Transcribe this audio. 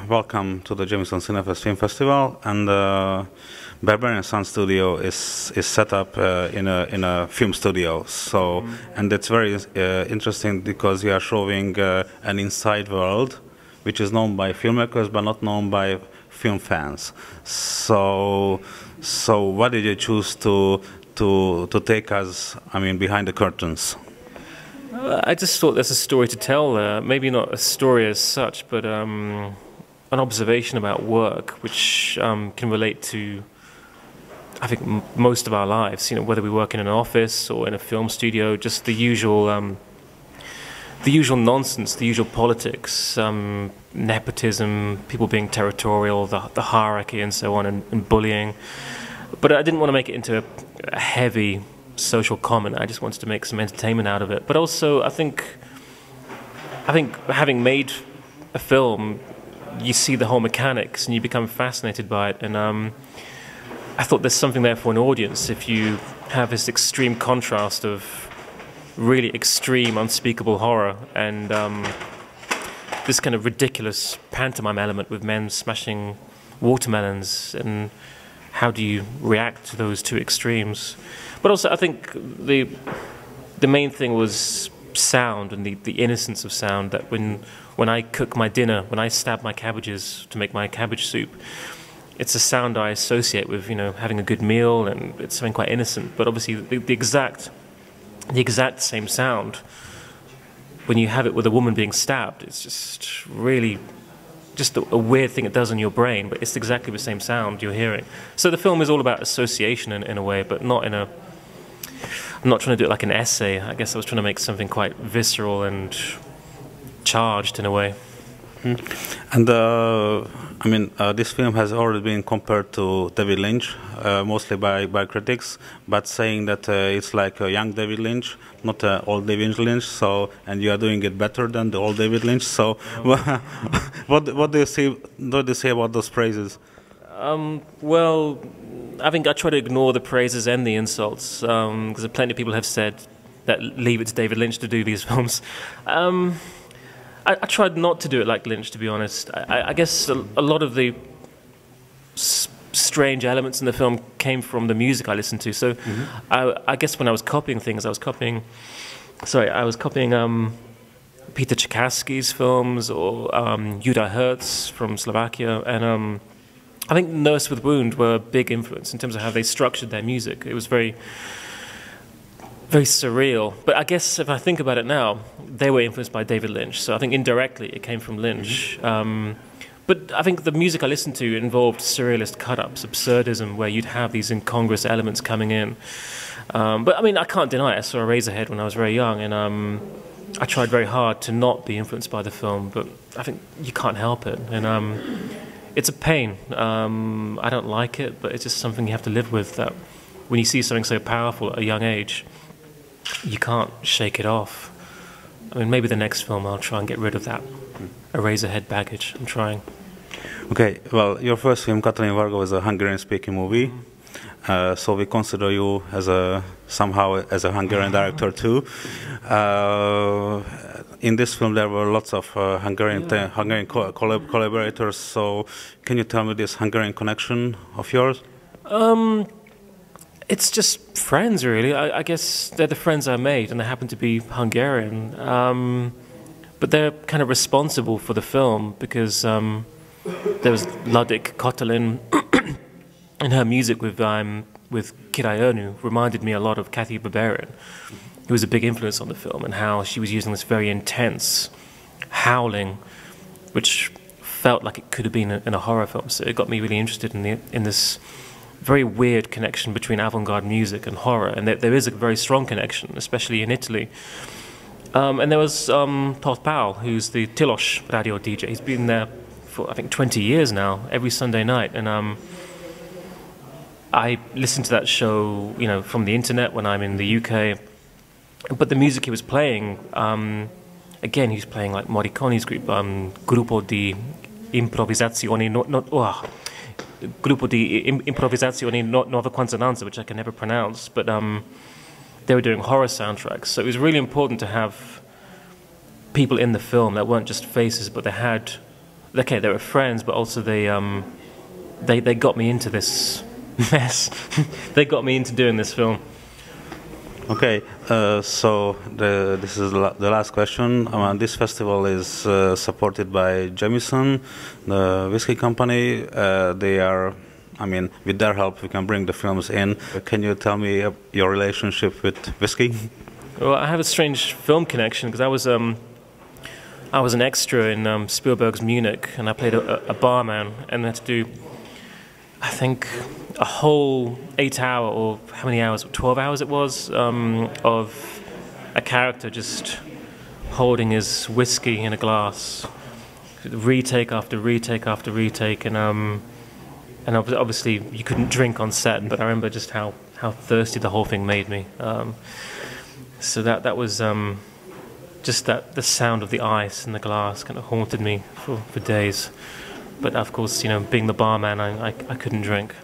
welcome to the Jameson CineFest Film Festival. And Barbarian Sun Studio is set up in a film studio. So, and it's very interesting because you are showing an inside world, which is known by filmmakers but not known by film fans. So why did you choose to take us, I mean, behind the curtains? I just thought there's a story to tell. Maybe not a story as such, but an observation about work, which can relate to, I think, most of our lives. You know, whether we work in an office or in a film studio, just the usual nonsense, the usual politics, nepotism, people being territorial, the hierarchy, and so on, and bullying. But I didn't want to make it into a heavy social comment. I just wanted to make some entertainment out of it. But also, I think having made a film, you see the whole mechanics and you become fascinated by it. And I thought there's something there for an audience if you have this extreme contrast of really extreme, unspeakable horror and this kind of ridiculous pantomime element with men smashing watermelons, and how do you react to those two extremes? But also, I think the main thing was sound and the innocence of sound. That when I cook my dinner, when I stab my cabbages to make my cabbage soup, it's a sound I associate with, you know, having a good meal, and it's something quite innocent. But obviously, the exact same sound, when you have it with a woman being stabbed, it's just really just a weird thing it does in your brain, but it's exactly the same sound you're hearing. So the film is all about association in a way, but not in a... I'm not trying to do it like an essay. I guess I was trying to make something quite visceral and charged in a way. And I mean, this film has already been compared to David Lynch, mostly by critics, but saying that it's like a young David Lynch, not old David Lynch. So, and you are doing it better than the old David Lynch. So, what do you say? What do you say about those praises? Well, I think I try to ignore the praises and the insults, because plenty of people have said that leave it to David Lynch to do these films. I tried not to do it like Lynch, to be honest. I guess a lot of the strange elements in the film came from the music I listened to. So I guess when I was copying things, I was copying Peter Czerkassky's films or Judah Herz from Slovakia. And I think Nurse with Wound were a big influence in terms of how they structured their music. It was very surreal. But I guess if I think about it now, they were influenced by David Lynch. So I think indirectly it came from Lynch. But I think the music I listened to involved surrealist cut-ups, absurdism, where you'd have these incongruous elements coming in. But I mean, I can't deny it. I saw Eraserhead when I was very young, and I tried very hard to not be influenced by the film, but I think you can't help it. And it's a pain. I don't like it, but it's just something you have to live with, that when you see something so powerful at a young age, you can't shake it off. I mean, maybe the next film I'll try and get rid of that Eraserhead baggage. I'm trying. Okay, well, your first film, Katalin Varga, was a Hungarian-speaking movie. So we consider you as somehow as a Hungarian director too. In this film, there were lots of Hungarian collaborators. So, can you tell me this Hungarian connection of yours? It's just friends, really. I guess they're the friends I made, and they happen to be Hungarian. But they're kind of responsible for the film because there was Ladik Katalin, and her music with Király Ernő reminded me a lot of Kathy Barbarian, who was a big influence on the film, and how she was using this very intense howling, which felt like it could have been in a horror film. So it got me really interested in this very weird connection between avant-garde music and horror, and there is a very strong connection, especially in Italy. And there was Toth Powell, who's the Tilos radio DJ. He's been there for, I think, 20 years now, every Sunday night. And I listened to that show, you know, from the internet when I'm in the UK. But the music he was playing, again, he was playing like Morricone's group, Gruppo di Improvvisazioni Gruppo di Improvvisazioni Nuova Consonanza, which I can never pronounce, but they were doing horror soundtracks. So it was really important to have people in the film that weren't just faces, but they had okay, they were friends, but also they got me into this mess. They got me into doing this film. Okay, so this is the last question. This festival is supported by Jameson, the whiskey company. They are, I mean, with their help, we can bring the films in. Can you tell me your relationship with whiskey? Well, I have a strange film connection because I was an extra in Spielberg's Munich, and I played a barman, and I had to do, I think, a whole 8-hour, or how many hours, 12 hours it was, of a character just holding his whiskey in a glass, retake after retake after retake, and obviously you couldn't drink on set, but I remember just how thirsty the whole thing made me. So that was just the sound of the ice and the glass kind of haunted me for days. But of course, you know, being the barman, I couldn't drink.